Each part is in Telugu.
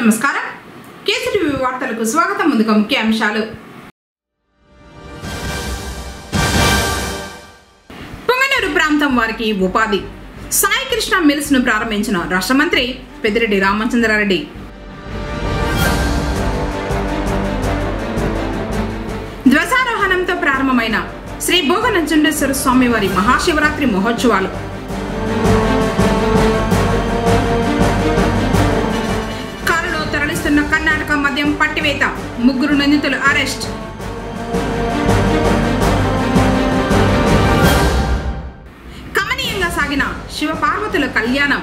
నమస్కారం కేసీటీవీ వార్తలకు స్వాగతం. ముందుగా ముఖ్య అంశాలు. పొంగనూరు ప్రాంతం వారికి ఉపాధి సాయి కృష్ణ మిల్స్ ను ప్రారంభించిన రాష్ట్ర మంత్రి పెద్దిరెడ్డి రామచంద్రారెడ్డి. ధ్వజారోహణంతో ప్రారంభమైన శ్రీ భోగనంజుండేశ్వర స్వామి వారి మహాశివరాత్రి మహోత్సవాలు. కారులో తరలిస్తున్న కర్ణాటక మద్యం పట్టివేత, 3 నిందితులు అరెస్ట్. కమనీయంగా సాగిన శివపార్వతుల కళ్యాణం.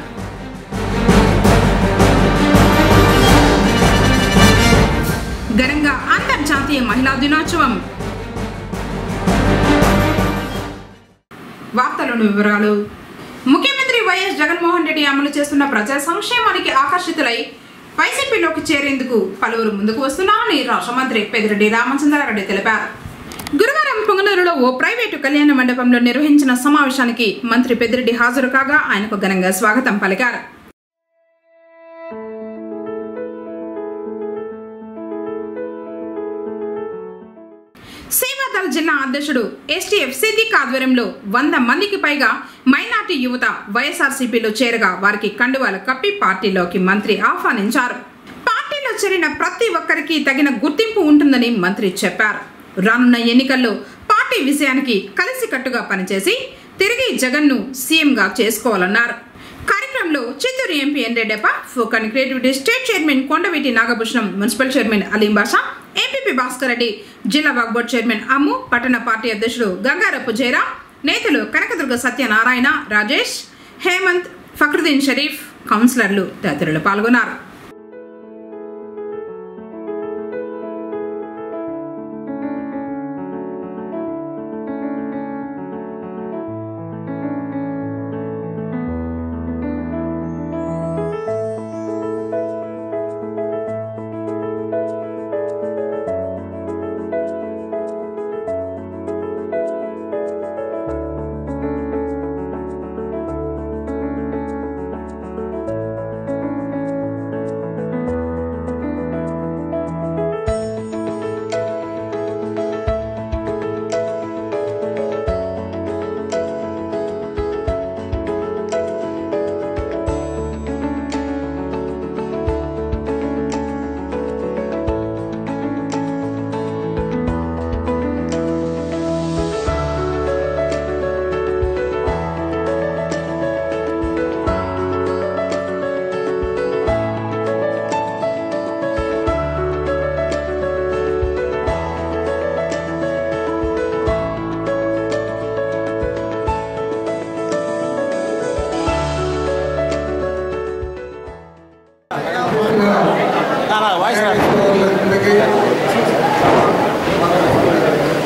ఘనంగా అంతర్జాతీయ మహిళా దినోత్సవం. వార్తలోని వివరాలు. ముఖ్యమంత్రి వైఎస్ జగన్మోహన్ రెడ్డి అమలు చేస్తున్న ప్రజా సంక్షేమానికి ఆకర్షితులై వైసీపీలోకి చేరేందుకు పలువురు ముందుకు వస్తున్నారని రాష్ట్ర మంత్రి పెద్దిరెడ్డి రామచంద్రారెడ్డి తెలిపారు. గురువారం పొంగనూరులో ఓ ప్రైవేటు కళ్యాణ మండపంలో నిర్వహించిన సమావేశానికి మంత్రి పెద్దిరెడ్డి హాజరు కాగా ఆయనకు ఘనంగా స్వాగతం పలికారు. సేవాదల్ జిల్లా అధ్యక్షుడు ఎస్టీఎఫ్ సిద్దిక్ ఆధ్వర్యంలో 100 మందికి పైగా మైనార్టీ యువత వైఎస్ఆర్సీపీలో చేరగా వారికి కండువాలు కప్పి పార్టీలోకి మంత్రి ఆహ్వానించారు. పార్టీలో చేరిన ప్రతి ఒక్కరికి తగిన గుర్తింపు ఉంటుందని మంత్రి చెప్పారు. రానున్న ఎన్నికల్లో పార్టీ విజయానికి కలిసికట్టుగా పనిచేసి తిరిగి జగన్ను సీఎంగా చేసుకోవాలన్నారు. కార్యక్రమంలో Chittoor MP N Reddappa, folk and creativity state chairman Kondaveeti Nagabhushanam, municipal chairman Aleem Basha, MPP Bhaskar Reddy, జిల్లా వాక్ బోర్డు చైర్మన్ అమ్ము, పట్టణ పార్టీ అధ్యక్షుడు గంగారపు జయరాం, నేతలు కనకదుర్గ సత్యనారాయణ, రాజేష్, హేమంత్, ఫక్రుద్దీన్ షరీఫ్, కౌన్సిలర్లు తదితరులు పాల్గొన్నారు.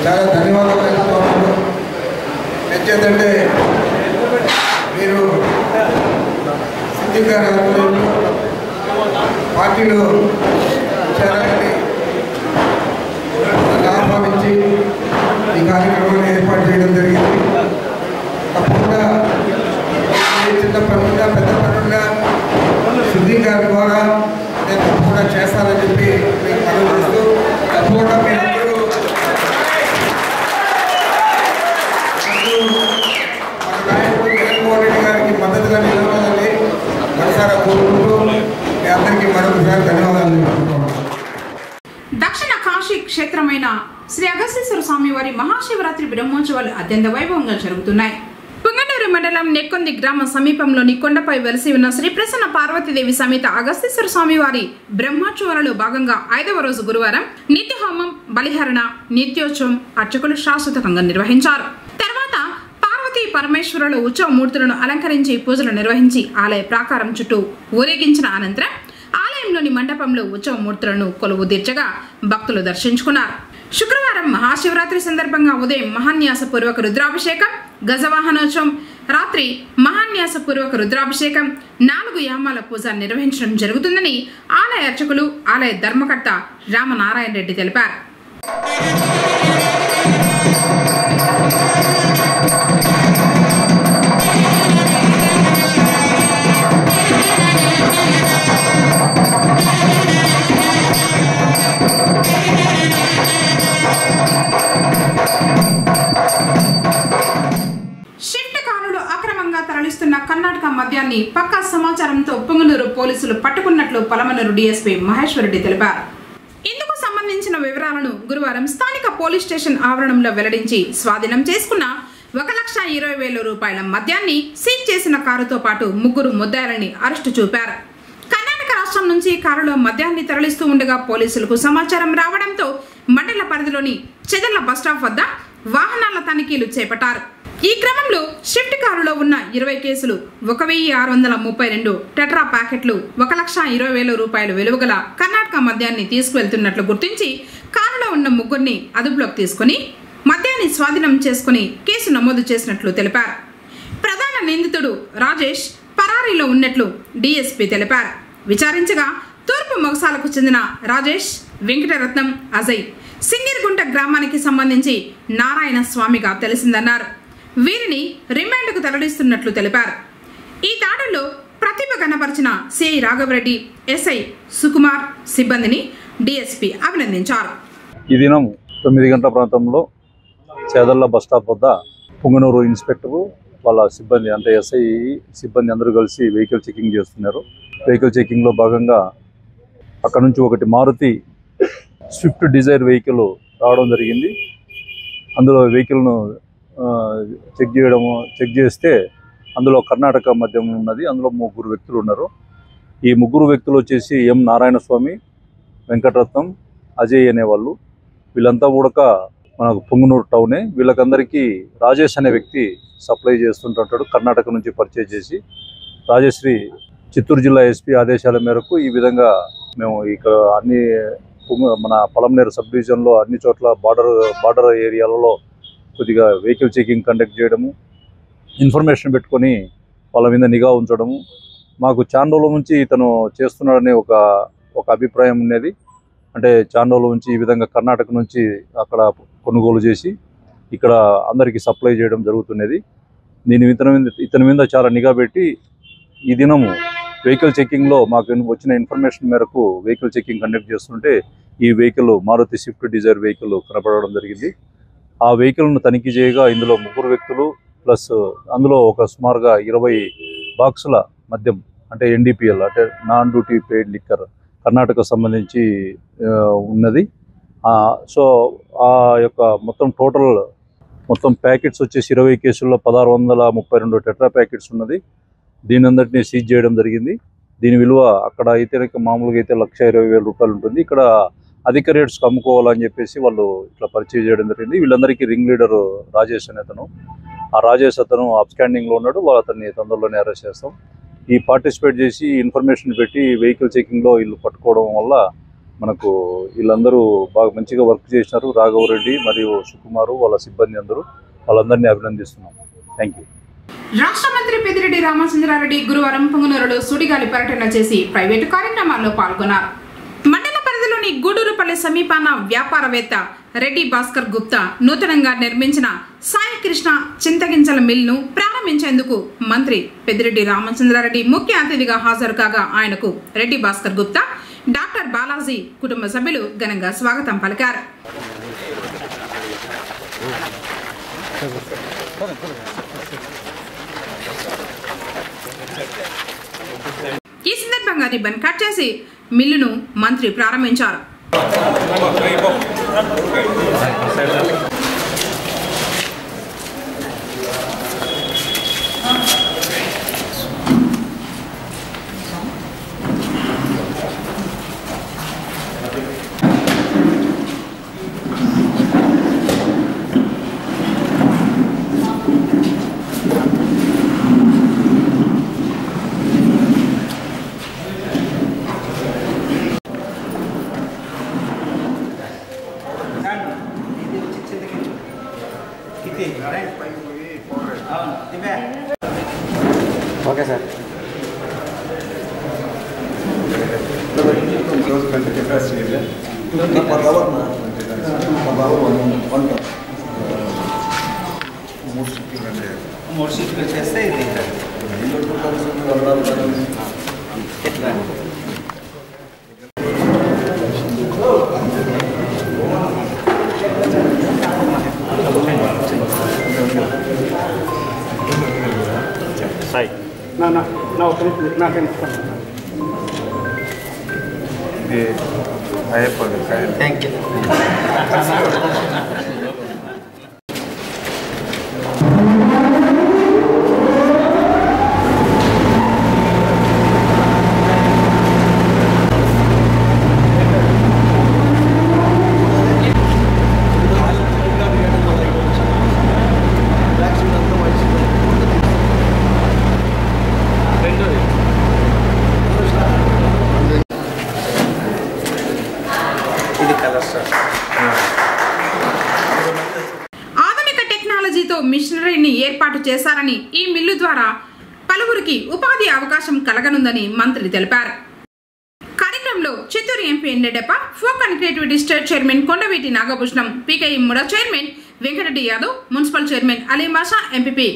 చాలా ధన్యవాదాలు తెలుపుతున్నాను. ఎంచేతంటే మీరు సిద్దిక్ గారి ఆధ్వర్యంలో పార్టీలో చేరాలని ఆహ్వానించి ఈ కార్యక్రమాన్ని ఏర్పాటు చేయడం జరిగింది. తప్పకుండా చిన్న పనులుగా పెద్ద పనులుగా సిద్దిక్ గారి ద్వారా నేను తప్పకుండా చేస్తానని చెప్పి మీకు మనవి చేస్తూ తప్పకుండా మీరందరూ మన నాయకుడు జగన్మోహన్ రెడ్డి గారికి మద్దతుగా నిలవాలని మనసారా కోరుకుంటూ మీ అందరికీ మరొకసారి ధన్యవాదాలు తెలుపుతున్నాను. దక్షిణ కాశీ క్షేత్రమైన శ్రీ అగస్తీశ్వర స్వామి వారి మహాశివరాత్రి బ్రహ్మోత్సవాలు అత్యంత వైభవంగా జరుగుతున్నాయి. పొంగనూరు మండలం నెక్కొంది గ్రామ సమీపంలోని కొండపై వెలిసి ఉన్న శ్రీ ప్రసన్న పార్వతీదేవి సమేత అగస్తీశ్వర స్వామి వారి బ్రహ్మోత్సవాలలో భాగంగా 5వ రోజు గురువారం నిత్యహోమం, బలిహరణ, నిత్యోత్సవం అర్చకులు శాశ్వతంగా నిర్వహించారు. తర్వాత పార్వతీ పరమేశ్వరుల ఉత్సవ మూర్తులను అలంకరించి పూజలు నిర్వహించి ఆలయ ప్రాకారం చుట్టూ ఊరేగించిన అనంతరం ఆలయంలోని మండపంలో ఉత్సవ మూర్తులను కొలువు తీర్చగా భక్తులు దర్శించుకున్నారు. శుక్రవారం మహాశివరాత్రి సందర్భంగా ఉదయం మహాన్యాసపూర్వక రుద్రాభిషేకం, గజవాహనోత్సవం, రాత్రి మహాన్యాసపూర్వక రుద్రాభిషేకం, 4 యామాల పూజ నిర్వహించడం జరుగుతుందని ఆలయ అర్చకులు, ఆలయ ధర్మకర్త రామనారాయణ రెడ్డి తెలిపారు. తరలిస్తున్న కర్ణాటక మద్యాన్ని పక్కా సమాచారంతో పుంగనూరు పోలీసులు పట్టుకున్నట్లు పలమనేరు డీఎస్పీ మహేశ్వర్ రెడ్డి తెలిపారు. ఇందుకు సంబంధించిన వివరాలను గురువారం స్థానిక పోలీస్ స్టేషన్ ఆవరణంలో వెల్లడించి స్వాధీనం చేసుకున్న 1,20,000 రూపాయల మద్యాన్ని సీజ్ చేసిన కారుతో పాటు 3 ముద్దాయిలని అరెస్టు చూపారు. కర్ణాటక రాష్ట్రం నుంచి కారులో మద్యాన్ని తరలిస్తూ ఉండగా పోలీసులకు సమాచారం రావడంతో మండల పరిధిలోని చెదర్ల బస్టాప్ వద్ద వాహనాల తనిఖీలు చేపట్టారు. ఈ క్రమంలో షిఫ్ట్ కారులో ఉన్న 20 కేసులు, 1,632 టెట్రా ప్యాకెట్లు, 1,20,000 రూపాయలు విలువగల కర్ణాటక మద్యాన్ని తీసుకువెళ్తున్నట్లు గుర్తించి కారులో ఉన్న 3 అదుపులోకి తీసుకుని మద్యాన్ని స్వాధీనం చేసుకుని కేసు నమోదు చేసినట్లు తెలిపారు. ప్రధాన నిందితుడు రాజేష్ పరారీలో ఉన్నట్లు డీఎస్పీ తెలిపారు. విచారించగా తూర్పు మొగసాలకు చెందిన రాజేష్, వెంకటరత్నం, అజయ్ సింగిర్గుంట గ్రామానికి సంబంధించి నారాయణ స్వామిగా తెలిసిందన్నారు. వీరిని రిమాండ్కు తరలిస్తున్నట్లు తెలిపారు. ఈ దాడుల్లో ప్రతిభ కనపరిచిన సిఐ రాఘవరెడ్డి, ఎస్ఐ సుకుమార్ సిబ్బందిని డీఎస్పీ అభినందించారు. ఈ దినం 9 గంటల ప్రాంతంలో చేదర్ల బస్టాప్ వద్ద పుంగనూరు ఇన్స్పెక్టరు వాళ్ళ సిబ్బంది అంటే ఎస్ఐ సిబ్బంది అందరూ కలిసి వెహికల్ చెకింగ్ చేస్తున్నారు. వెహికల్ చెకింగ్లో భాగంగా అక్కడ నుంచి ఒకటి మారుతి స్విఫ్ట్ డిజైర్ వెహికల్ రావడం జరిగింది. అందులో వెహికల్ను చెక్ చేస్తే అందులో కర్ణాటక మద్యం ఉన్నది. అందులో 3 వ్యక్తులు ఉన్నారు. ఈ 3 వ్యక్తులు వచ్చేసి ఎం నారాయణ స్వామి, వెంకటరత్నం, అజయ్ అనేవాళ్ళు. వీళ్ళంతా కూడా మనకు పుంగనూరు టౌనే. వీళ్ళకందరికీ రాజేష్ అనే వ్యక్తి సప్లై చేస్తుంటాడు. కర్ణాటక నుంచి పర్చేజ్ చేసి రాజశ్రీ చిత్తూరు జిల్లా ఎస్పీ ఆదేశాల మేరకు ఈ విధంగా మేము ఇక్కడ అన్ని మన పలమనేరు సబ్ డివిజన్లో అన్ని చోట్ల బార్డర్ ఏరియాలలో కొద్దిగా వెహికల్ చెకింగ్ కండక్ట్ చేయడము, ఇన్ఫర్మేషన్ పెట్టుకొని వాళ్ళ మీద నిఘా ఉంచడము. మాకు చాలా రోజుల నుంచి ఇతను చేస్తున్నాడనే ఒక అభిప్రాయం ఉండేది. అంటే చాలా రోజుల నుంచి ఈ విధంగా కర్ణాటక నుంచి అక్కడ కొనుగోలు చేసి ఇక్కడ అందరికీ సప్లై చేయడం జరుగుతున్నది. ఇతని మీద చాలా నిఘా పెట్టి ఈ దినము వెహికల్ చెకింగ్లో మాకు వచ్చిన ఇన్ఫర్మేషన్ మేరకు వెహికల్ చెకింగ్ కండక్ట్ చేస్తుంటే ఈ vehicle Maruti Swift Dzire vehicle కనపడడం జరిగింది. ఆ వెహికల్ను తనిఖీ చేయగా ఇందులో 3 వ్యక్తులు ప్లస్ అందులో ఒక సుమారుగా 20 బాక్సుల మద్యం అంటే ఎన్డీపీఎల్ అంటే non duty paid liquor Karnataka సంబంధించి ఉన్నది. సో ఆ యొక్క మొత్తం ప్యాకెట్స్ వచ్చేసి 20 కేసుల్లో 1,632 టెట్రా ప్యాకెట్స్ ఉన్నది. దీని అందరినీ సీజ్ చేయడం జరిగింది. దీని విలువ అక్కడ అయితే మామూలుగా అయితే 1,20,000 రూపాయలు ఉంటుంది. ఇక్కడ అధిక రేట్స్కి అమ్ముకోవాలని చెప్పేసి వాళ్ళు ఇట్లా పర్చేజ్ చేయడం జరిగింది. వీళ్ళందరికీ రింగ్ లీడర్ రాజేష్ అనే అతను. ఆ రాజేష్ అతను అప్స్టాండింగ్లో ఉన్నాడు. అతన్ని తొందరలోనే అరెస్ట్ చేస్తాం. ఈ పార్టిసిపేట్ చేసి ఇన్ఫర్మేషన్ పెట్టి వెహికల్ చెకింగ్లో వీళ్ళు పట్టుకోవడం వల్ల మనకు వీళ్ళందరూ బాగా మంచిగా వర్క్ చేసినారు. రాఘవరెడ్డి మరియు సుకుమారు వాళ్ళ సిబ్బంది అందరూ వాళ్ళందరినీ అభినందిస్తున్నాం. Thank you. రాష్ట్ర మంత్రి పెద్దిరెడ్డి రామచంద్రారెడ్డి గురువారం పుంగనూరులో సుడిగాలి పర్యటన చేసి ప్రైవేటు కార్యక్రమాల్లో పాల్గొన్నారు. మండల పరిధిలోని గూడూరుపల్లి సమీపాన వ్యాపారవేత్త రెడ్డి భాస్కర్ గుప్తా నూతనంగా నిర్మించిన సాయి కృష్ణ చింతగింజల మిల్ను ప్రారంభించేందుకు మంత్రి పెద్దిరెడ్డి రామచంద్రారెడ్డి ముఖ్య అతిథిగా హాజరు కాగా ఆయనకు రెడ్డి భాస్కర్ గుప్తా, డాక్టర్ బాలాజీ కుటుంబ సభ్యులు ఘనంగా స్వాగతం పలికారు. ఈ సందర్భంగా రిబ్బన్ కట్ చేసి మిల్లును మంత్రి ప్రారంభించారు. Okay sir. మూడు షీట్లు చేస్తే ఇది ఎట్లా థ్యాంక్ యూ. ఆధునిక టెక్నాలజీతో మిషనరీని ఏర్పాటు చేశారని ఈ మిల్లు ద్వారా పలువురికి ఉపాధి అవకాశం కలగనుందని మంత్రి తెలిపారు. కార్యక్రమంలో Chittoor MP Ennedappa, folk and creativity state chairman Kondaveeti Nagabhushanam, PKI MUDA chairman Venkatareddy Yadav, municipal chairman Aleem Basha, MPP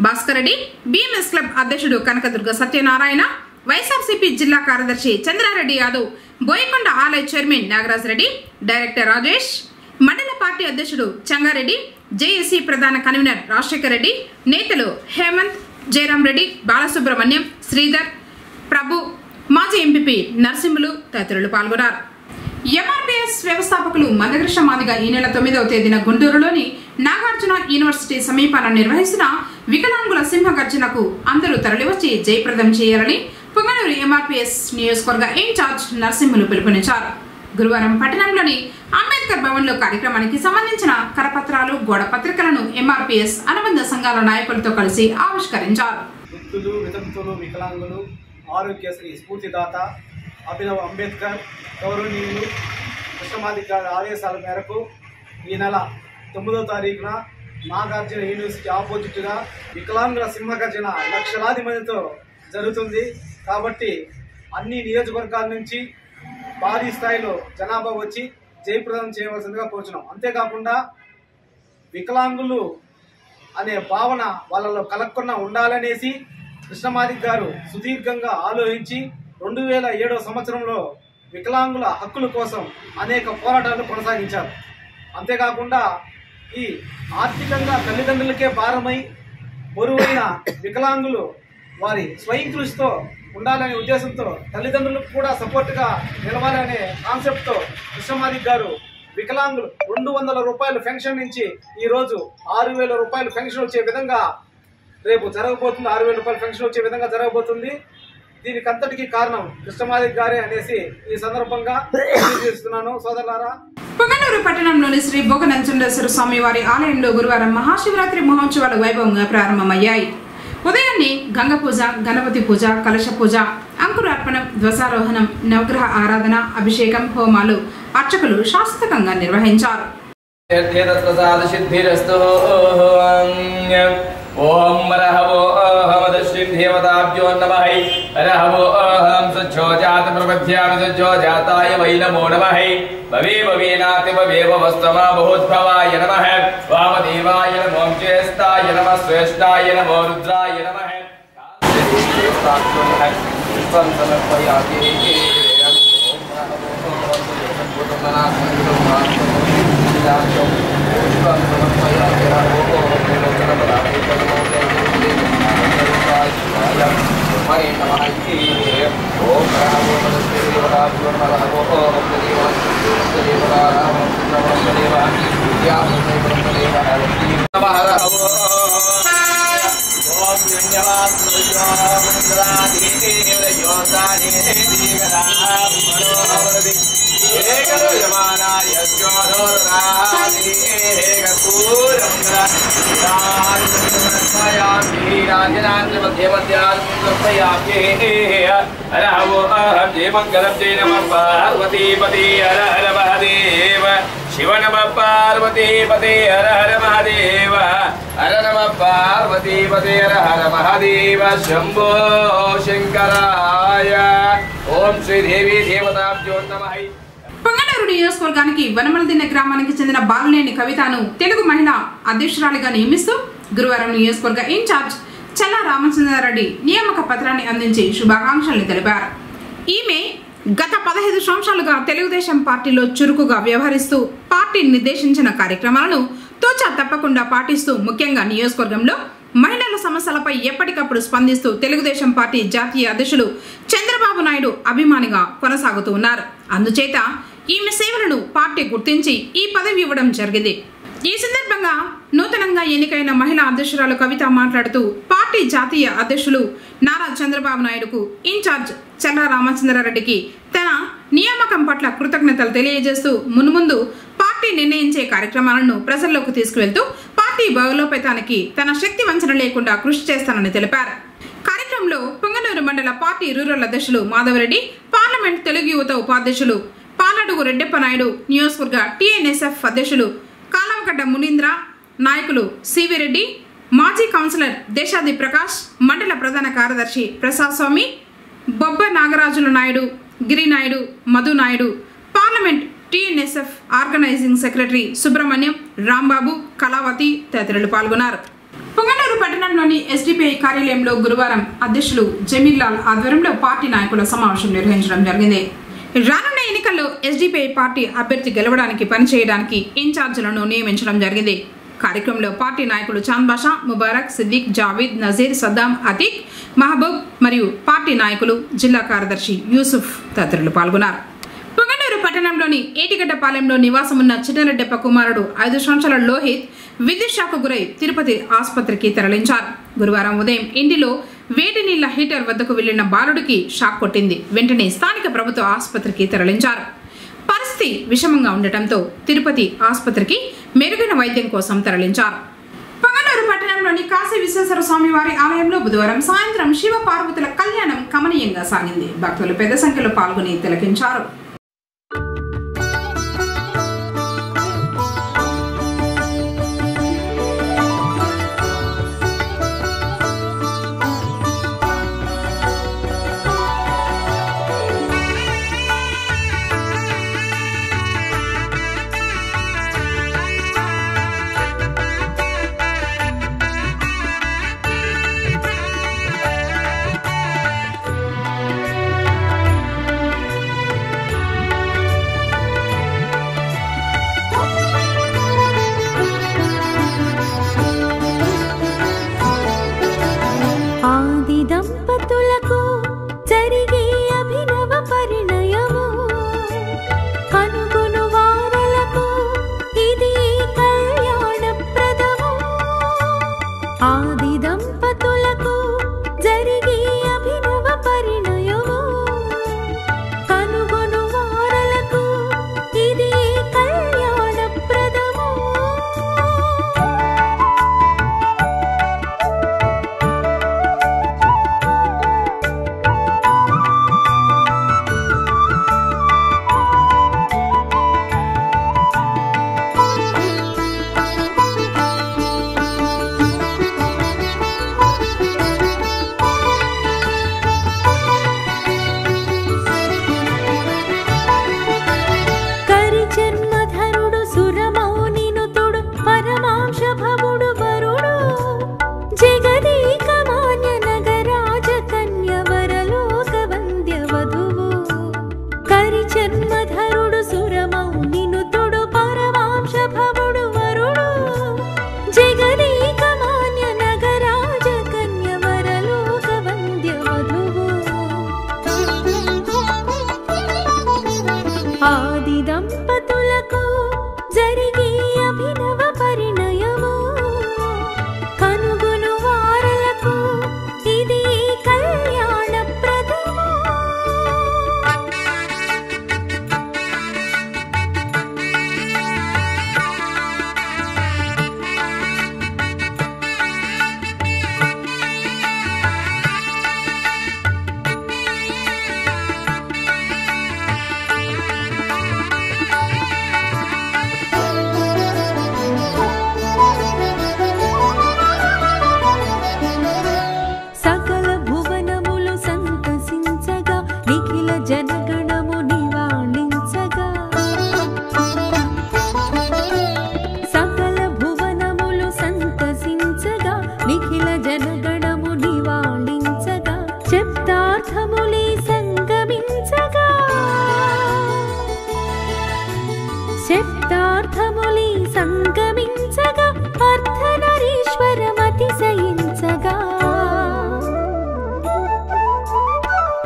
Bhaskar Reddy, BMS club అధ్యక్షుడు కనకదుర్గ సత్యనారాయణ, వైఎస్ఆర్సీపీ జిల్లా కార్యదర్శి చంద్రారెడ్డి యాదవ్, బోయకొండ ఆలయ చైర్మన్ నాగరాజ్ రెడ్డి, డైరెక్టర్ రాజేష్, మండల పార్టీ అధ్యక్షుడు చంగారెడ్డి, జేఏసీ ప్రధాన కన్వీనర్ రాజశేఖర్ రెడ్డి, నేతలు హేమంత్, జయరాం రెడ్డి, బాలసుబ్రహ్మణ్యం, శ్రీధర్, ప్రభు, మాజీ ఎంపీపీ నరసింహులు తదితరులు పాల్గొన్నారు. ఎంఆర్పీఎస్ వ్యవస్థాపకులు మందకృష్ణ మాదిగ ఈ నెల 9వ తేదీన గుంటూరులోని నాగార్జున యూనివర్సిటీ సమీపాన నిర్వహిస్తున్న వికలాంగుల సింహగర్జనకు అందరూ తరలివచ్చి జయప్రదం చేయాలని పొంగనూరు ఎంఆర్పీఎస్ నియోజకవర్గ ఇన్ఛార్జ్ నరసింహులు పిలుపునిచ్చారు. గురువారం పట్టణంలోని అంబేద్కర్ భవన్లో కార్యక్రమానికి సంబంధించిన కరపత్రాలు, గోడ పత్రికలను ఎంఆర్పీఎస్ అనుబంధ సంఘాల నాయకులతో కలిసి ఆవిష్కరించారు. వృద్ధులు, వితంతువులు, వికలాంగులు, ఆరోగ్యశ్రీ స్ఫూర్తిదాత అభినవ్ అంబేద్కర్ గౌరవనీయులు కృష్ణమాదిగ గారి ఆదేశాల మేరకు ఈ నెల 9వ తారీఖున నాగార్జున యూనివర్సిటీ ఆపోజిట్గా వికలాంగుల సింహగర్జన లక్షలాది మందితో జరుగుతుంది. కాబట్టి అన్ని నియోజకవర్గాల నుంచి భారీ స్థాయిలో జనాభా వచ్చి జయప్రదం చేయవలసిందిగా కోరుచున్నాం. అంతేకాకుండా వికలాంగులు అనే భావన వాళ్ళలో కలగకుండా ఉండాలనేసి కృష్ణమాదిగ గారు సుదీర్ఘంగా ఆలోచించి 2007వ సంవత్సరంలో వికలాంగుల హక్కుల కోసం అనేక పోరాటాలు కొనసాగించారు. అంతేకాకుండా ఈ ఆర్థికంగా తల్లిదండ్రులకే భారమై బరువైన వికలాంగులు వారి స్వయం కృషితో ఉండాలనే ఉద్దేశంతో తల్లిదండ్రులకు కూడా సపోర్ట్గా నిలవాలనే కాన్సెప్ట్తో కృష్ణమాదిగ గారు వికలాంగులు 200 రూపాయలు పెన్షన్ నుంచి ఈరోజు 6,000 రూపాయలు పెన్షన్ వచ్చే విధంగా రేపు జరగబోతుంది. 6,000 రూపాయలు పెన్షన్ వచ్చే విధంగా జరగబోతుంది. దీనికి అంతటికీ కారణం కృష్ణమాదిగ గారే అనేసి ఈ సందర్భంగా తెలియజేస్తున్నాను. సోదరులారా, పొంగనూరు పట్టణంలోని శ్రీ భోగనంజుండేశ్వర స్వామి వారి ఆలయంలో గురువారం మహాశివరాత్రి మహోత్సవాలు వైభవంగా ప్రారంభమయ్యాయి. ఉదయాన్నే గంగ పూజ, గణపతి పూజ, కలశ పూజ, అంకురార్పణం, ధ్వజారోహణం, నవగ్రహ ఆరాధన, అభిషేకం, హోమాలు అర్చకులు శాస్త్రకంగా నిర్వహించారు. ఓం రహవో అహమదశ్రీం దేవతాభ్యో నమః రహవో అహం సజ్జోజాత ప్రపద్యామి సజ్జోజాతాయ వై నమో నమః భవే భవేనాతి భవేవ వస్తమా బహుద్భవాయ నమః వామదేవాయ నమో జ్యేష్ఠాయ నమః శ్రేష్ఠాయ నమో రుద్రాయ నమః పుష్పం సమర్పయామి. ఓం शिव नमः पार्वतीपते हर हर महादेव हर नमः पार्वतीपते हर हर महादेव शंभो शंकराय ओम श्री देवी देवताभ्यो नमः. పొంగనూరు నియోజకవర్గానికి వనమలదిన్నె గ్రామానికి చెందిన బాలనేని కవితను తెలుగు మహిళా అధ్యక్షురాలిగా నియమిస్తూ గురువారం నియోజకవర్గ ఇన్ఛార్జ్ చల్లా రామచంద్రారెడ్డి నియామక పత్రాన్ని అందించి శుభాకాంక్షలు తెలిపారు. ఈమె గత 15 సంవత్సరాలుగా తెలుగుదేశం పార్టీలో చురుకుగా వ్యవహరిస్తూ పార్టీ నిర్దేశించిన కార్యక్రమాలను తూచా తప్పకుండా పాటిస్తూ ముఖ్యంగా నియోజకవర్గంలో మహిళల సమస్యలపై ఎప్పటికప్పుడు స్పందిస్తూ తెలుగుదేశం పార్టీ జాతీయ అధ్యక్షులు చంద్రబాబు నాయుడు అభిమానిగా కొనసాగుతూ ఉన్నారు. అందుచేత ఈమె సేవలను పార్టీ గుర్తించి ఈ పదవి ఇవ్వడం జరిగింది. ఈ సందర్భంగా నూతనంగా ఎన్నికైన మహిళా అధ్యక్షురాలు కవిత మాట్లాడుతూ పార్టీ జాతీయ అధ్యక్షులు నారా చంద్రబాబు నాయుడుకు ఇన్ఛార్జ్ చల్లా రామచంద్రారెడ్డికి తన నియామకం పట్ల కృతజ్ఞతలు తెలియజేస్తూ మున్ముందు పార్టీ నిర్ణయించే కార్యక్రమాలను ప్రజల్లోకి తీసుకువెళ్తూ పార్టీ బలోపేతానికి తన శక్తి వంచన లేకుండా కృషి చేస్తానని తెలిపారు. కార్యక్రమంలో పొంగనూరు మండల పార్టీ రూరల్ అధ్యక్షులు మాధవరెడ్డి, పార్లమెంట్ తెలుగు యువత ఉపాధ్యక్షులు పాలడుగు రెడ్డెప్ప నాయుడు, నియోజకవర్గ టీఎన్ఎస్ఎఫ్ అధ్యక్షులు కాలవగడ్డ మునీంద్ర, నాయకులు సివి రెడ్డి, మాజీ కౌన్సిలర్ దేశాది ప్రకాష్, మండల ప్రధాన కార్యదర్శి ప్రసాద్ స్వామి, బొబ్బ నాగరాజుల Naidu, Girinaidu, Madhu Naidu, parliament TNSF organising secretary Subrahmanyam, Rambabu, Kalavathi తదితరులు పాల్గొన్నారు. పొంగనూరు పట్టణంలోని ఎస్డిపిఐ కార్యాలయంలో గురువారం అధ్యక్షులు జమీర్లాల్ ఆధ్వర్యంలో పార్టీ నాయకుల సమావేశం నిర్వహించడం జరిగింది. రానున్న ఎన్నికల్లో ఎస్డిపిఐ పార్టీ అభ్యర్థి గెలవడానికి పనిచేయడానికి ఇన్ఛార్జీలను నియమించడం జరిగింది. కార్యక్రమంలో పార్టీ నాయకులు చాంద్ బాషా, ముబారక్, సిద్దిక్, జావీద్, నజీర్, సద్దాం, అతీక్, మహబూబ్ మరియు పార్టీ నాయకులు, జిల్లా కార్యదర్శి యూసుఫ్ తదితరులు పాల్గొన్నారు. పొంగనూరు పట్టణంలోని ఏటిగడ్డపాలెంలో నివాసమున్న చిన్నరెడ్డెప్ప కుమారుడు 5 సంవత్సరాల లోహిత్ విద్యుత్ షాకు గురై తిరుపతి ఆసుపత్రికి తరలించారు. గురువారం ఉదయం ఇంటిలో వేడి నీళ్ల హీటర్ వద్దకు వెళ్లిన బాలుడికి షాక్ కొట్టింది. వెంటనే స్థానిక ప్రభుత్వ ఆసుపత్రికి తరలించారు. పరిస్థితి విషమంగా ఉండటంతో తిరుపతి ఆసుపత్రికి మెరుగైన వైద్యం కోసం తరలించారు. పొంగనూరు పట్టణంలోని కాశీ విశ్వేశ్వర స్వామి వారి ఆలయంలో బుధవారం సాయంత్రం శివ పార్వతుల కళ్యాణం కమనీయంగా సాగింది. భక్తులు పెద్ద సంఖ్యలో పాల్గొని తిలకించారు.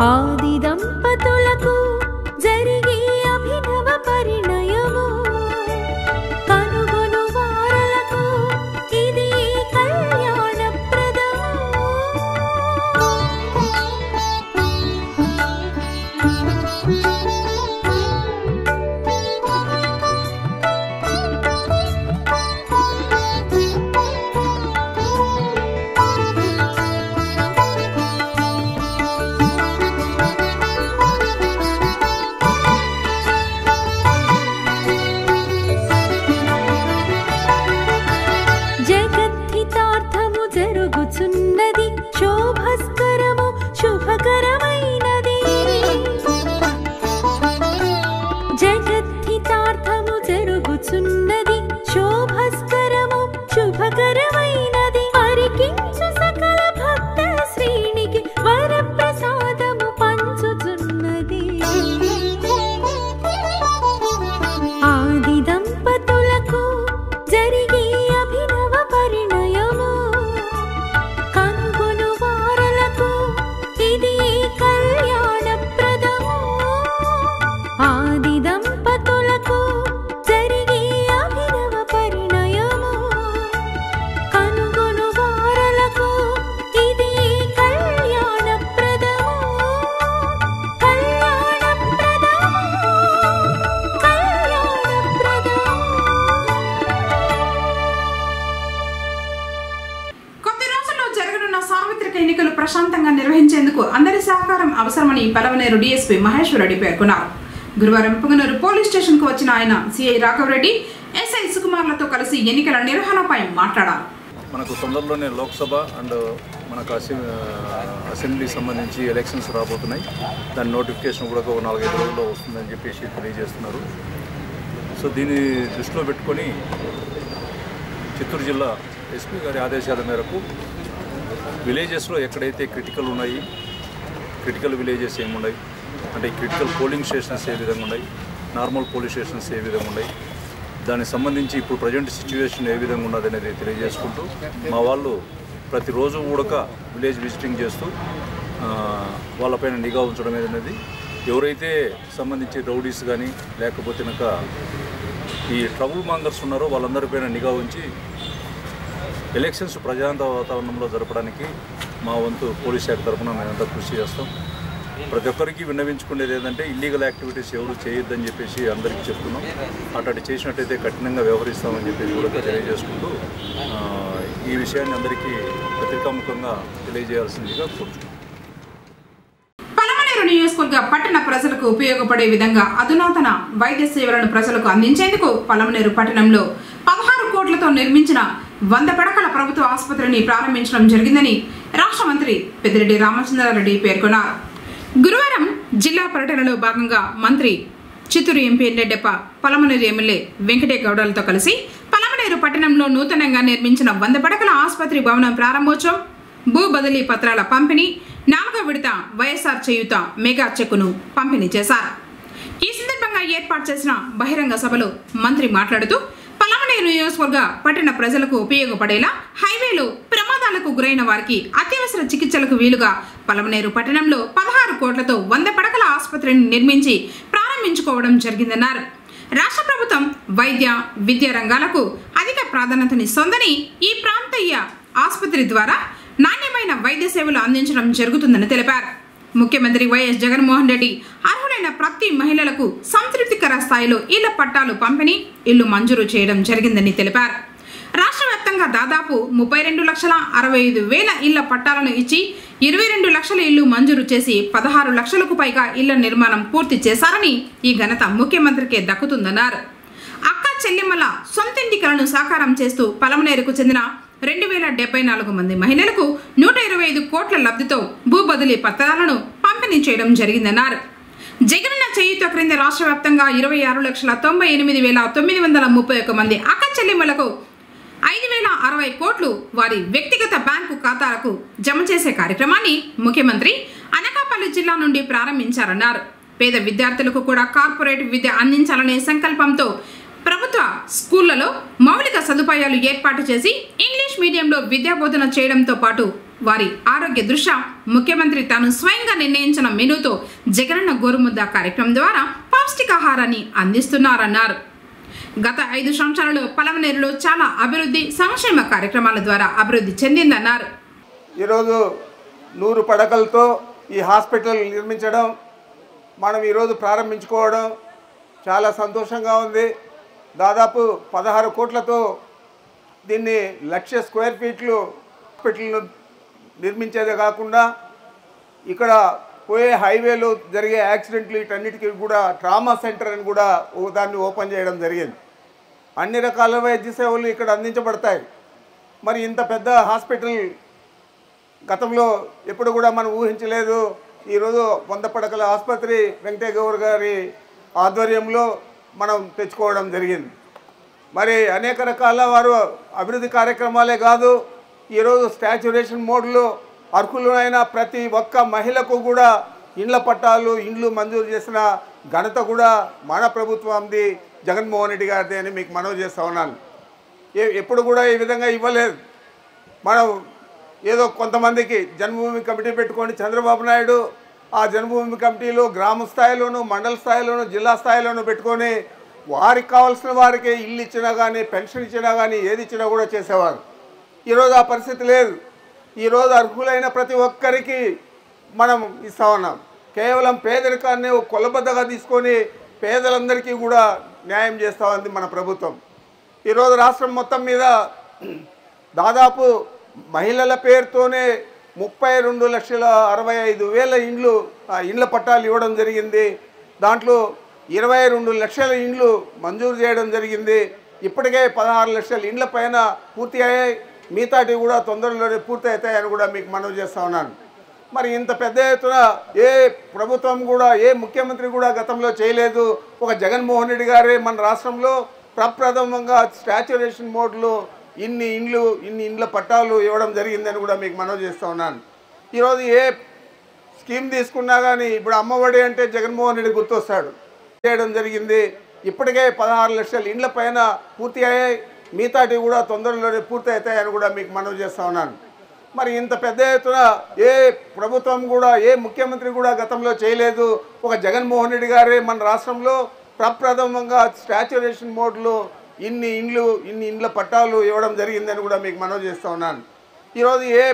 ఆది దంపతులకు జరిగే అభినవ పరిణయము కనుగొను వారలకు ఇది కళ్యాణప్రదము. జగద్ధితార్థము జరుగుచున్నది శోభస్కరము శుభకరమైనది. జగద్ధితార్థము జరుగుచున్నది శోభస్కరము శుభకరమైనది. పరికించు సకల భక్త శ్రేణికి వరప్రసాదము పంచుచున్నది. ఆది దంపతులకు జరిగే అభినవ పరిణయము కనుగొను వారలకు ఇది కళ్యాణప్రదము. ఆది దంపతులకు జరిగే అభినవ పరిణయము కనుగొను వారలకు ఇది కళ్యాణప్రదము. కళ్యాణప్రదము. కొద్ది రోజుల్లో జరగనున్న సార్వత్రిక ఎన్నికలు ప్రశాంతంగా నిర్వహించేందుకు అందరి సహకారం అవసరమని పలమనేరు డీఎస్పీ మహేశ్వర్ రెడ్డి పేర్కొన్నారు. గురువారం పుంగనూరు పోలీస్ స్టేషన్ కు వచ్చిన ఆయన సిఐ రాఘవరెడ్డి, ఎస్ఐ సుకుమార్లతో కలిసి ఎన్నికల నిర్వహణపై మాట్లాడారు. మనకు తొందరలోనే లోక్సభ అండ్ మనకు అసెంబ్లీ సంబంధించి ఎలక్షన్స్ రాబోతున్నాయి. దాని నోటిఫికేషన్ కూడా ఒక 4-5 రోజుల్లో వస్తుందని చెప్పేసి తెలియజేస్తున్నారు. సో దీన్ని దృష్టిలో పెట్టుకొని చిత్తూరు జిల్లా ఎస్పీ గారి ఆదేశాల మేరకు విలేజెస్లో ఎక్కడైతే క్రిటికల్ ఉన్నాయి, క్రిటికల్ విలేజెస్ ఏమున్నాయి అంటే క్రిటికల్ పోలింగ్ స్టేషన్స్ ఏ విధంగా ఉన్నాయి, నార్మల్ పోలింగ్ స్టేషన్స్ ఏ విధంగా ఉన్నాయి, దానికి సంబంధించి ఇప్పుడు ప్రజెంట్ సిచ్యువేషన్ ఏ విధంగా ఉన్నది అనేది తెలియజేసుకుంటూ మా వాళ్ళు ప్రతిరోజు కూడా విలేజ్ విజిటింగ్ చేస్తూ వాళ్ళపైన నిఘా ఉంచడం అనేది, ఎవరైతే సంబంధించి రౌడీస్ కానీ లేకపోతే కనుక ఈ ట్రబుల్ మాంగర్స్ ఉన్నారో వాళ్ళందరిపైన నిఘా ఉంచి ఎలక్షన్స్ ప్రజాంత వాతావరణంలో జరపడానికి మా వంతు పోలీస్ శాఖ తరఫున మేమంతా కృషి చేస్తాం. ప్రతి ఒక్కరికి విన్నవించుకునేది ఏంటంటే ఇల్లీగల్ యాక్టివిటీస్ ఎవరు చేయొద్దని చెప్పేసి అందరికీ చెప్తున్నాం. అట్లాంటి చేసినట్టయితే కఠినంగా వ్యవహరిస్తామని చెప్పేసి కూడా తెలియజేసుకుంటూ ఈ విషయాన్ని అందరికీ పత్రికాముఖంగా తెలియజేయాల్సిందిగా కోరుతున్నాం. పలమనేరు నియోజకవర్గ పట్టణ ప్రజలకు ఉపయోగపడే విధంగా అధునాతన వైద్య సేవలను ప్రజలకు అందించేందుకు పలమనేరు పట్టణంలో 16 కోట్లతో నిర్మించిన 100 పడకల ప్రభుత్వ ఆసుపత్రిని ప్రారంభించడం జరిగిందని రాష్ట్ర మంత్రి పెద్దిరెడ్డి రామచంద్రారెడ్డి పేర్కొన్నారు. గురువారం జిల్లా పర్యటనలో భాగంగా మంత్రి చిత్తూరు ఎంపీ రెడ్డప్ప, పలమనేరు ఎమ్మెల్యే వెంకటే గౌడలతో కలిసి పలమనేరు పట్టణంలో నూతనంగా నిర్మించిన 100 పడకల ఆసుపత్రి భవనం ప్రారంభోత్సవం, భూ బదిలీ పత్రాల పంపిణీ, 4వ విడత వైఎస్ఆర్ చేయూత మెగా చెక్కును పంపిణీ చేశారు. ఈ సందర్భంగా ఏర్పాటు చేసిన బహిరంగ సభలో మంత్రి మాట్లాడుతూ పలమనేరు నియోజకవర్గ పట్టణ ప్రజలకు ఉపయోగపడేలా హైవేలో ప్రమాదాలకు గురైన వారికి అత్యవసర చికిత్సలకు వీలుగా పలమనేరు పట్టణంలో 16 కోట్లతో 100 పడకల ఆసుపత్రిని నిర్మించి ప్రారంభించుకోవడం జరిగిందన్నారు. రాష్ట్ర ప్రభుత్వం వైద్య విద్యా రంగాలకు అధిక ప్రాధాన్యతనిస్తోందని, ఈ ప్రాంతీయ ఆసుపత్రి ద్వారా నాణ్యమైన వైద్య సేవలు అందించడం జరుగుతుందని తెలిపారు. ముఖ్యమంత్రి వైఎస్ జగన్మోహన్ రెడ్డి అర్హులైన ప్రతి మహిళలకు సంతృప్తికర స్థాయిలో ఇళ్ల పట్టాలు పంపిణీ, ఇల్లు మంజూరు చేయడం జరిగిందని తెలిపారు. రాష్ట్ర వ్యాప్తంగా దాదాపు 32,65,000 ఇళ్ల పట్టాలను ఇచ్చి 22 లక్షల ఇళ్లు మంజూరు చేసి 16 లక్షలకు పైగా ఇళ్ల నిర్మాణం పూర్తి చేశారని ఈ ఘనత ముఖ్యమంత్రికే దక్కుతుందన్నారు. అక్క చెల్లెమ్మల సొంతింటి కలను సాకారం చేస్తూ పలమనేరుకు చెందిన 2074 మంది మహిళలకు 125 కోట్ల లబ్ధితో భూ బదిలీ పత్రాలను పంపిణీ చేయడం జరిగిందన్నారు. జగనన్న చేయూత క్రింద రాష్ట్ర వ్యాప్తంగా 26,98,931 మంది అక్క చెల్లెమ్మలకు 5,060 కోట్లు వారి వ్యక్తిగత బ్యాంకు ఖాతాలకు జమ చేసే కార్యక్రమాన్ని ముఖ్యమంత్రి అనకాపల్లి జిల్లా నుండి ప్రారంభించారన్నారు. పేద విద్యార్థులకు కూడా కార్పొరేట్ విద్య అందించాలనే సంకల్పంతో ప్రభుత్వ స్కూళ్లలో మౌలిక సదుపాయాలు ఏర్పాటు చేసి ఇంగ్లీష్ మీడియంలో విద్యాబోధన చేయడంతో పాటు వారి ఆరోగ్య దృష్ట్యా ముఖ్యమంత్రి తాను స్వయంగా నిర్ణయించిన మెనూతో జగనన్న గోరుముద్ద కార్యక్రమం ద్వారా పౌష్టికాహారాన్ని అందిస్తున్నారన్నారు. గత 5 సంవత్సరాల్లో పలమనేరులో చాలా అభివృద్ధి సంక్షేమ కార్యక్రమాల ద్వారా అభివృద్ధి చెందిందన్నారు. ఈరోజు 100 పడకలతో ఈ హాస్పిటల్ నిర్మించడం, మనం ఈరోజు ప్రారంభించుకోవడం చాలా సంతోషంగా ఉంది. దాదాపు 16 కోట్లతో దీన్ని 1,00,000 స్క్వేర్ ఫీట్లు హాస్పిటల్ను నిర్మించేదే కాకుండా ఇక్కడ పోయే హైవేలో జరిగే యాక్సిడెంట్లు వీటన్నిటికీ కూడా ట్రామా సెంటర్ అని కూడా దాన్ని ఓపెన్ చేయడం జరిగింది. అన్ని రకాల వైద్య సేవలు ఇక్కడ అందించబడతాయి. మరి ఇంత పెద్ద హాస్పిటల్ గతంలో ఎప్పుడు కూడా మనం ఊహించలేదు. ఈరోజు 100 పడకల ఆసుపత్రి వెంకటయ్య గౌడ్ గారి ఆధ్వర్యంలో మనం తెచ్చుకోవడం జరిగింది. మరి అనేక రకాల వారు అభివృద్ధి కార్యక్రమాలే కాదు, ఈరోజు స్టాచ్యురేషన్ మోడ్లో అర్హులైన ప్రతి ఒక్క మహిళకు కూడా ఇండ్ల పట్టాలు ఇండ్లు మంజూరు చేసిన ఘనత కూడా మన ప్రభుత్వంది, జగన్మోహన్ రెడ్డి గారిది అని మీకు మనవి చేస్తూ ఉన్నాను. ఎప్పుడు కూడా ఈ విధంగా ఇవ్వలేదు. మనం ఏదో కొంతమందికి జన్మభూమి కమిటీ పెట్టుకొని చంద్రబాబు నాయుడు ఆ జన్మభూమి కమిటీలో గ్రామ స్థాయిలోనూ మండల స్థాయిలోనూ జిల్లా స్థాయిలోనూ పెట్టుకొని వారికి కావాల్సిన వారికి ఇల్లు ఇచ్చినా కానీ పెన్షన్ ఇచ్చినా కానీ ఏది ఇచ్చినా కూడా చేసేవారు. ఈరోజు ఆ పరిస్థితి లేదు. ఈరోజు అర్హులైన ప్రతి ఒక్కరికి మనం ఇస్తా ఉన్నాం. కేవలం పేదరికాన్ని కొలబద్దగా తీసుకొని పేదలందరికీ కూడా న్యాయం చేస్తూ ఉంది మన ప్రభుత్వం. ఈరోజు రాష్ట్రం మొత్తం మీద దాదాపు మహిళల పేరుతోనే 32,65,000 ఇండ్ల పట్టాలు ఇవ్వడం జరిగింది. దాంట్లో 22 లక్షల ఇండ్లు మంజూరు చేయడం జరిగింది. ఇప్పటికే 16 లక్షల ఇండ్ల పైన పూర్తి అయ్యాయి. మిగతాటి కూడా తొందరలోనే పూర్తి అవుతాయని కూడా మీకు మనవి చేస్తూ ఉన్నాను. మరి ఇంత పెద్ద ఎత్తున ఏ ప్రభుత్వం కూడా ఏ ముఖ్యమంత్రి కూడా గతంలో చేయలేదు. ఒక జగన్మోహన్ రెడ్డి గారే మన రాష్ట్రంలో ప్రప్రథమంగా స్టాచ్యురేషన్ మోడ్లో ఇన్ని ఇండ్ల పట్టాలు ఇవ్వడం జరిగిందని కూడా మీకు మనవి చేస్తూ ఉన్నాను. ఈరోజు ఏ స్కీమ్ తీసుకున్నా కానీ ఇప్పుడు అమ్మఒడి అంటే జగన్మోహన్ రెడ్డి గుర్తొస్తాడు చేయడం జరిగింది. ఇప్పటికే 16 లక్షల ఇండ్ల పైన పూర్తి అయ్యాయి. మిగతాటి కూడా తొందరలోనే పూర్తి అవుతాయని కూడా మీకు మనవి చేస్తూ ఉన్నాను. మరి ఇంత పెద్ద ఎత్తున ఏ ప్రభుత్వం కూడా ఏ ముఖ్యమంత్రి కూడా గతంలో చేయలేదు. ఒక జగన్మోహన్ రెడ్డి గారే మన రాష్ట్రంలో ప్రప్రథమంగా స్టాచ్యురేషన్ మోడ్లో ఇన్ని ఇండ్ల పట్టాలు ఇవ్వడం జరిగిందని కూడా మీకు మనవి చేస్తూ ఉన్నాను. ఈరోజు ఏ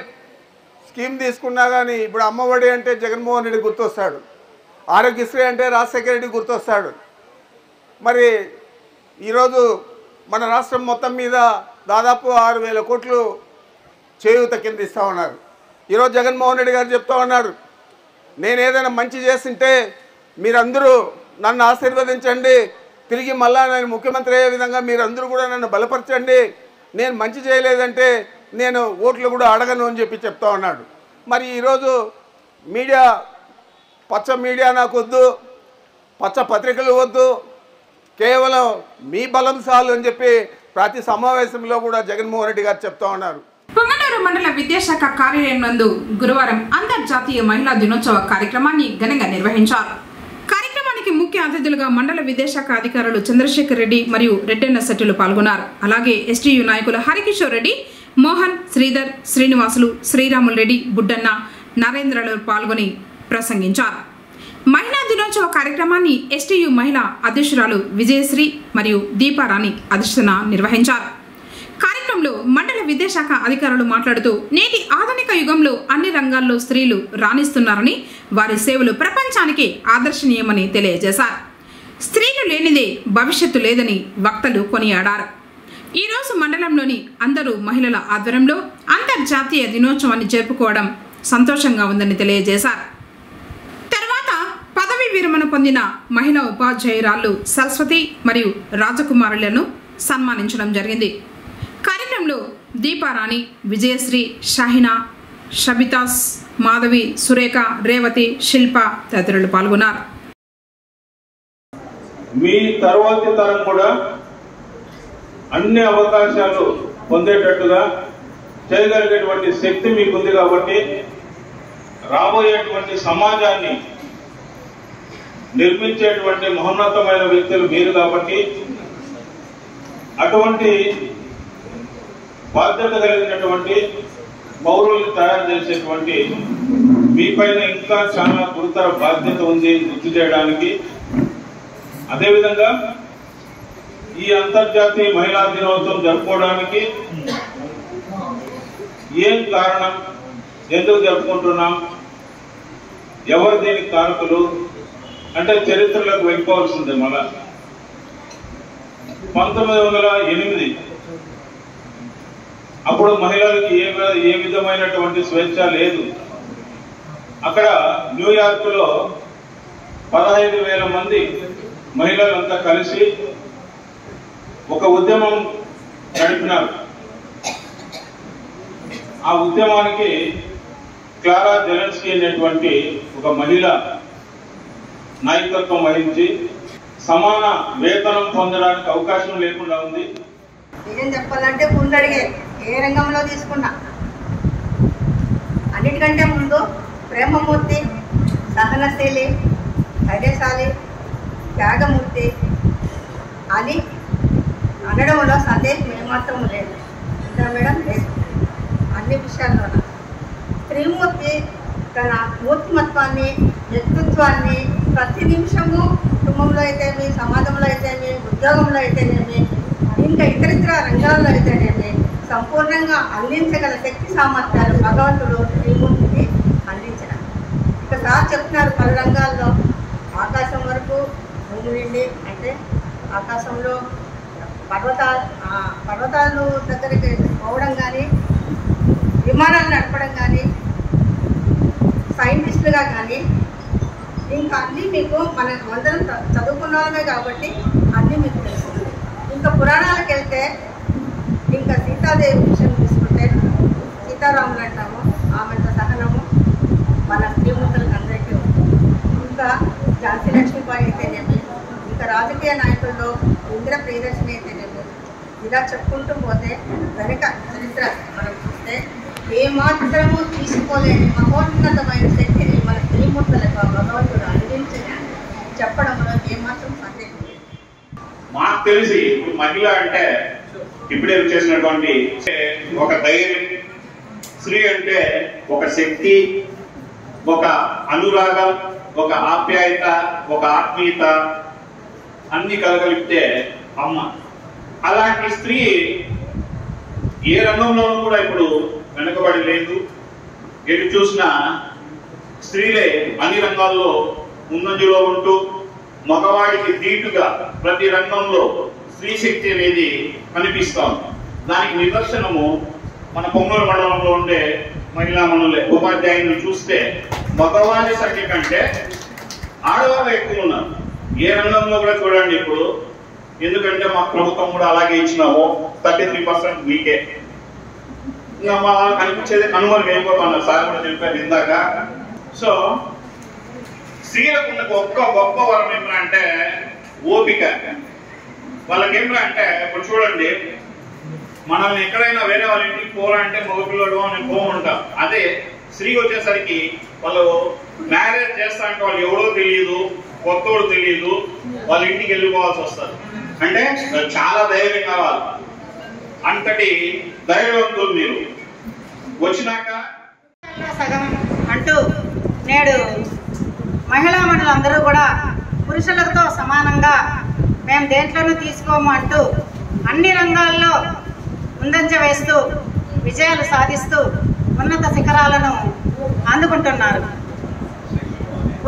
స్కీమ్ తీసుకున్నా కానీ ఇప్పుడు అమ్మఒడి అంటే జగన్మోహన్ రెడ్డి గుర్తొస్తాడు, ఆరోగ్యశ్రీ అంటే రాజశేఖర రెడ్డి గుర్తొస్తాడు. మరి ఈరోజు మన రాష్ట్రం మొత్తం మీద దాదాపు 6,000 కోట్లు చేయూత కింద ఇస్తూ ఉన్నారు. ఈరోజు జగన్మోహన్ రెడ్డి గారు చెప్తూ ఉన్నారు, నేను ఏదైనా మంచి చేస్తుంటే మీరందరూ నన్ను ఆశీర్వదించండి, తిరిగి మళ్ళా నేను ముఖ్యమంత్రి అయ్యే విధంగా మీరందరూ కూడా నన్ను బలపరచండి, నేను మంచి చేయలేదంటే నేను ఓట్లు కూడా అడగను అని చెప్తా ఉన్నాడు. మరి ఈరోజు మీడియా పచ్చ మీడియా నాకు వద్దు, పచ్చ పత్రికలు వద్దు, కేవలం మీ బలం చాలు అని చెప్పి ప్రతి సమావేశంలో కూడా జగన్మోహన్ రెడ్డి గారు చెప్తా ఉన్నారు. పొంగనూరు మండల విద్యాశాఖ కార్యాలయం నందు గురువారం అంతర్జాతీయ మహిళా దినోత్సవ కార్యక్రమాన్ని ఘనంగా నిర్వహించారు. కార్యక్రమానికి ముఖ్య అతిథులుగా మండల విద్యాశాఖ అధికారులు చంద్రశేఖర్ రెడ్డి మరియు రెడ్డన్న శెట్టులు పాల్గొన్నారు. అలాగే ఎస్టీయూ నాయకులు హరికిషోర్ రెడ్డి, మోహన్, శ్రీధర్, శ్రీనివాసులు, శ్రీరాములు రెడ్డి, బుడ్డన్న, నరేంద్రలు పాల్గొని ప్రసంగించారు. మహిళా దినోత్సవ కార్యక్రమాన్ని ఎస్టీయూ మహిళా అధ్యక్షురాలు విజయశ్రీ మరియు దీపారాణి అధ్యక్షతన నిర్వహించారు. కార్యక్రమంలో మండల విద్యాశాఖ అధికారులు మాట్లాడుతూ నేటి ఆధునిక యుగంలో అన్ని రంగాల్లో స్త్రీలు రాణిస్తున్నారని, వారి సేవలు ప్రపంచానికి ఆదర్శనీయమని తెలియజేశారు. స్త్రీలు లేనిదే భవిష్యత్తు లేదని వక్తలు కొనియాడారు. ఈరోజు మండలంలోని అందరూ మహిళల ఆధ్వర్యంలో అంతర్జాతీయ దినోత్సవాన్ని జరుపుకోవడం సంతోషంగా ఉందని తెలియజేశారు. తర్వాత పదవి విరమణ పొందిన మహిళా ఉపాధ్యాయురాళ్లు సరస్వతి మరియు రాజకుమారులను సన్మానించడం జరిగింది. కార్యక్రమంలో దీపారాణి, విజయశ్రీ, షాహినా, షబితాస్, మాధవి, సురేఖ, రేవతి, శిల్ప తదితరులు పాల్గొన్నారు. మీ తరువాతి తరం కూడా అన్ని అవకాశాలు పొందేటట్టుగా చేయగలిగేటువంటి శక్తి మీకుంది కాబట్టి రాబోయేటువంటి సమాజాన్ని నిర్మించేటువంటి మహోన్నతమైన వ్యక్తులు మీరు కాబట్టి అటువంటి బాధ్యత కలిగినటువంటి పౌరుల్ని తయారు చేసేటువంటి మీ పైన ఇంకా చాలా గురుతర బాధ్యత ఉంది గుర్తు చేయడానికి. అదేవిధంగా ఈ అంతర్జాతీయ మహిళా దినోత్సవం జరుపుకోవడానికి ఏం కారణం, ఎందుకు జరుపుకుంటున్నాం, ఎవరు దీనికి కారకులు అంటే చరిత్రలోకి వెళ్ళిపోవాల్సిందే. మళ్ళా 1908 అప్పుడు మహిళలకి ఏ విధమైనటువంటి స్వేచ్ఛ లేదు. అక్కడ న్యూయార్క్లో 15,000 మంది మహిళలంతా కలిసి ఒక ఉద్యమం నడిపినారు. ఆ ఉద్యమానికి క్లారా జెలెన్స్కీ అనేటువంటి ఒక మహిళ నాయకత్వం వహించి సమాన వేతనం పొందడానికి అవకాశం లేకుండా ఉంది. నిజం చెప్పాలంటే ముందడిగే ఏ రంగంలో తీసుకున్నా అన్నిటికంటే ముందు ప్రేమమూర్తి, సహనశీలి, ధైర్యశాలి, త్యాగమూర్తి అని అనడంలో సందేహం ఏమాత్రం లేదు. ఇంకా మేడం లేదు అన్ని విషయాల్లోన. స్త్రీమూర్తి తన మూర్తిమత్వాన్ని, వ్యక్తిత్వాన్ని ప్రతి నిమిషము కుటుంబంలో అయితేమి, సమాజంలో అయితేమి, ఉద్యోగంలో అయితేనేమి, ఇంకా ఇతరితర రంగాల్లో అయితేనేమి సంపూర్ణంగా అందించగల శక్తి సామర్థ్యాలు భగవంతుడు శ్రీమూర్తికి అందించిన. ఇక సార్ చెప్తున్నారు పలు రంగాల్లో ఆకాశం వరకు భూమి నుండి అంటే ఆకాశంలో పర్వతాలు దగ్గరికి పోవడం కానీ, విమానాలు నడపడం కానీ, సైంటిస్టులుగా కానీ ఇంకా అన్నీ మీకు మన అందరం చదువుకున్న వాళ్ళమే కాబట్టి అన్నీ మీకు తెలుస్తుంది. ఇంకా పురాణాలకు వెళ్తే ఇంకా సీతాదేవి విషయం తీసుకుంటే సీతారాములు అంటాము, ఆమెంత సహనము మన శ్రీమూర్తులకు అందరికీ ఉంది. ఇంకా ఝాన్సీ లక్ష్మీబాయి అయితేనేమి, ఇంకా రాజకీయ నాయకుల్లో ఇంద్ర ప్రియదర్శిని అయితేనేమి, ఇలా చెప్పుకుంటూ పోతే వెనక చరిత్ర మనం చూస్తే ఏమాత్రము తీసుకోలేని మహోన్నతమైన శక్తిని మన శ్రీమూర్తులకు భగవంతుడు అందించి చెప్పడంలో ఏమాత్రం సందేహం లేదు. మాకు తెలిసి ఇప్పుడు మహిళ అంటే ఇప్పుడే చేసినటువంటి ఒక ధైర్యం, స్త్రీ అంటే ఒక శక్తి, ఒక అనురాగం, ఒక ఆప్యాయత, ఒక ఆత్మీయత అన్ని కలగలిపితే అమ్మ. అలాంటి స్త్రీ ఏ రంగంలోనూ కూడా ఇప్పుడు వెనుకబడి లేదు. ఎటు చూసినా స్త్రీలే అన్ని రంగాల్లో ముందంజలో ఉంటూ మగవాడికి దీటుగా ప్రతి రంగంలో స్త్రీ శక్తి అనేది కనిపిస్తాం. దానికి నిదర్శనము మన పొంగూరు మండలంలో ఉండే మహిళా మనులే. ఉపాధ్యాయులు చూస్తే మగవారి సంఖ్య కంటే ఆడవాళ్ళు ఎక్కువ ఉన్నారు. ఏ రంగంలో కూడా చూడండి ఇప్పుడు. ఎందుకంటే మా ప్రభుత్వం కూడా అలాగే ఇచ్చినాము, 33% మీకే. ఇంకా మా కనిపించేది కనుమరుగు అయిపోతున్నారు. సార్ కూడా చెప్పారు ఇందాక. సో స్త్రీలకు ఉన్న గొప్ప వరం ఏమంటే ఓపిక. వాళ్ళకి ఏమంటే ఇప్పుడు చూడండి, మనల్ని ఎక్కడైనా వేరే వాళ్ళ ఇంటికి పోవాలంటే మగపిల్లడు అని పోమంటాం. అదే స్త్రీ వచ్చేసరికి వాళ్ళు మ్యారేజ్ చేస్తా అంటే వాళ్ళు ఎవడో తెలియదు, కొత్తోడు తెలియదు, వాళ్ళ ఇంటికి వెళ్ళిపోవాల్సి వస్తారు. అంటే చాలా ధైర్యం కావాలి. అంతటి ధైర్యవంతులు మీరు వచ్చినాక సగం అంటూ నేడు మహిళా మండలందరూ కూడా పురుషులతో సమానంగా మేము దేంట్లోనూ తీసుకోము అంటూ అన్ని రంగాల్లో ముందంజ వేస్తూ విజయాలు సాధిస్తూ ఉన్నత శిఖరాలను అందుకుంటున్నారు.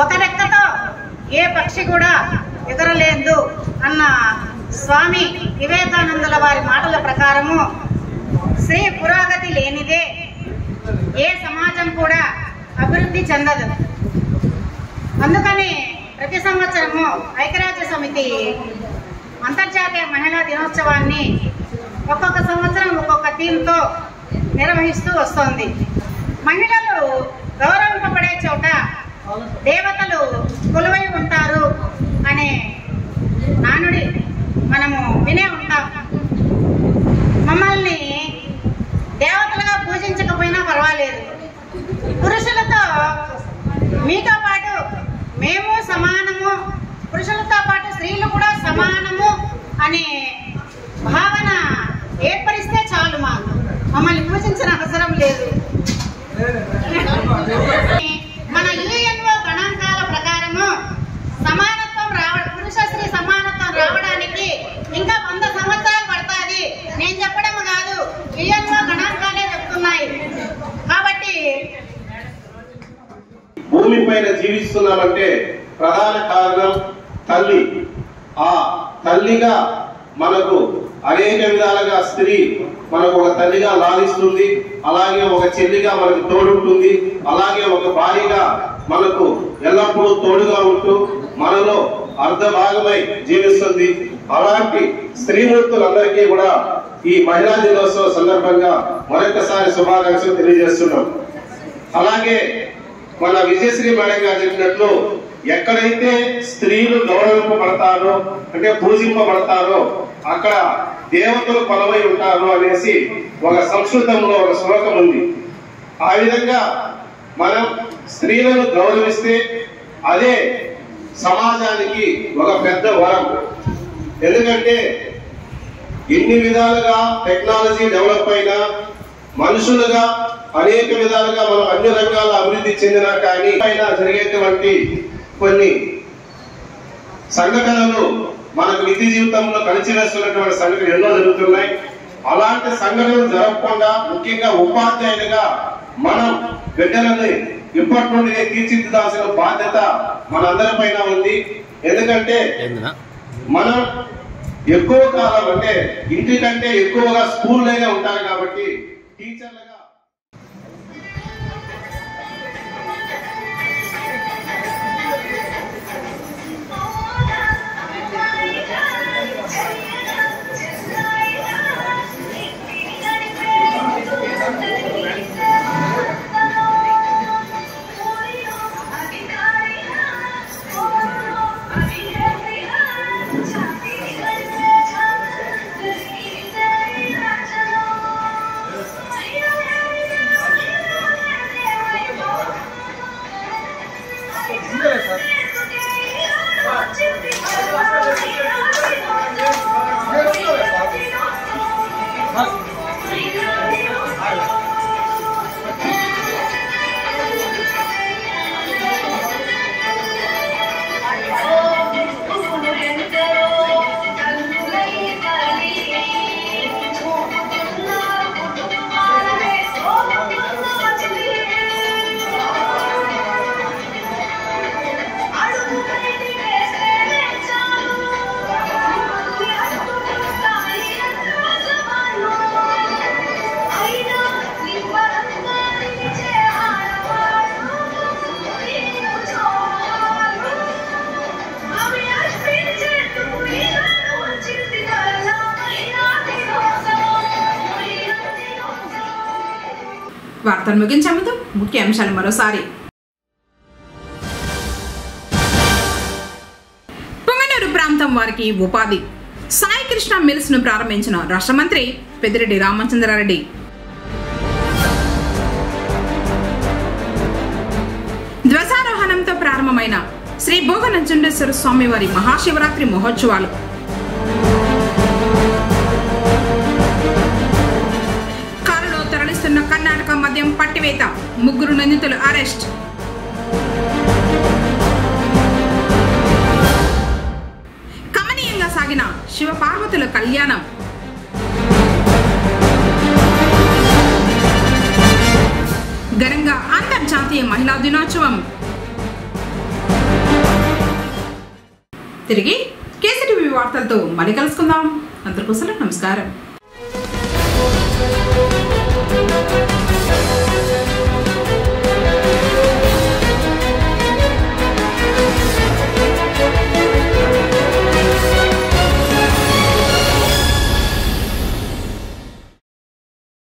ఒక రెక్కతో ఏ పక్షి కూడా ఎగరలేదు అన్న స్వామి వివేకానందుల వారి మాటల ప్రకారము స్త్రీ పురోగతి లేనిదే ఏ సమాజం కూడా అభివృద్ధి చెందదు. అందుకని ప్రతి సంవత్సరము ఐక్యరాజ్య సమితి అంతర్జాతీయ మహిళా దినోత్సవాన్ని ఒక్కొక్క సంవత్సరం ఒక్కొక్క థీమ్తో నిర్వహిస్తూ వస్తోంది. మహిళలు గౌరవింపబడే చోట దేవతలు కొలువై ఉంటారు అనే నానుడి మనము వినే ఉంటాం. మమ్మల్ని దేవతలుగా పూజించకపోయినా పర్వాలేదు, పురుషులతో మీతో పాటు మేము సమానము, పురుషులతో పాటు స్త్రీలు కూడా సమానము అనే భావన ఏర్పరిస్తే చాలు. మమ్మల్ని పూజించిన అవసరం లేదు. మన యుఎన్ఓ గణాంకాల ప్రకారము సమానత్వం పురుష స్త్రీ సమానత్వం రావడానికి ఇంకా 100 సంవత్సరాలు పడుతుంది. నేను చెప్పడం కాదు, యుఎన్ఓ గణాంకాలే చెప్తున్నాయి. కాబట్టి భూమి పైన జీవిస్తున్నామంటే ప్రధాన కారణం తల్లి. ఆ తల్లిగా మనకు అనేక విధాలుగా స్త్రీ మనకు ఒక తల్లిగా లాలిస్తుంది, అలాగే ఒక చెల్లిగా మనకు తోడుంటుంది, అలాగే ఒక భార్యగా మనకు ఎల్లప్పుడూ తోడుగా ఉంటూ మనలో అర్ధ భాగమై జీవిస్తుంది. అలాంటి స్త్రీమూర్తులందరికీ కూడా ఈ మహిళా దినోత్సవ సందర్భంగా మరొకసారి శుభాకాంక్షలు తెలియజేస్తున్నాం. అలాగే మన విజయశ్రీ మేడం గారు చెప్పినట్లు ఎక్కడైతే స్త్రీలు గౌరవింపబడతారో అంటే పూజింపబడతారో అక్కడ దేవతలు కొలవై ఉంటారు అనేసి ఒక సంస్కృతంలో ఒక శ్లోకం ఉంది. ఆ విధంగా మనం స్త్రీలను గౌరవిస్తే అదే సమాజానికి ఒక పెద్ద వరం. ఎందుకంటే ఎన్ని విధాలుగా టెక్నాలజీ డెవలప్ అయినా మనుషులుగా అనేక విధాలుగా మనం అన్ని రంగాల అభివృద్ధి చెందినా కానీ పైన జరిగేటువంటి కొన్ని సంఘటనలు మనకు నిత్య జీవితంలో కలిసివేస్తున్నటువంటి సంఘటనలు ఎన్నో జరుగుతున్నాయి. అలాంటి సంఘటనలు జరగకుండా ముఖ్యంగా ఉపాధ్యాయులుగా మనం బిడ్డలని ఇప్పటి నుండి తీర్చిదిద్దాల్సిన బాధ్యత మనందరి పైన ఉంది. ఎందుకంటే మనం ఎక్కువ కాలం అంటే ఇంటి కంటే ఎక్కువగా స్కూల్లోనే ఉంటారు కాబట్టి టీచర్లుగా వార్తలు ముగించే ముందు ముఖ్య అంశాలు మరోసారి. పొంగనూరు ప్రాంతం వారికి ఉపాధి సాయి కృష్ణ మిల్స్ ను ప్రారంభించిన రాష్ట్ర మంత్రి పెద్దిరెడ్డి రామచంద్రారెడ్డి. ధ్వజారోహణంతో ప్రారంభమైన శ్రీ భోగనంజుండేశ్వర స్వామి వారి మహాశివరాత్రి మహోత్సవాలు. కారులో తరలిస్తున్న కర్ణాటక మద్యం పట్టివేత, 3 నిందితులు అరెస్ట్. కమనీయంగా సాగిన శివపార్వతుల కళ్యాణం. ఘనంగా అంతర్జాతీయ మహిళా దినోత్సవం. తిరిగి కేసీటీవీ వార్తలతో మళ్ళీ కలుసుకుందాం. అందరికీ నమస్కారం.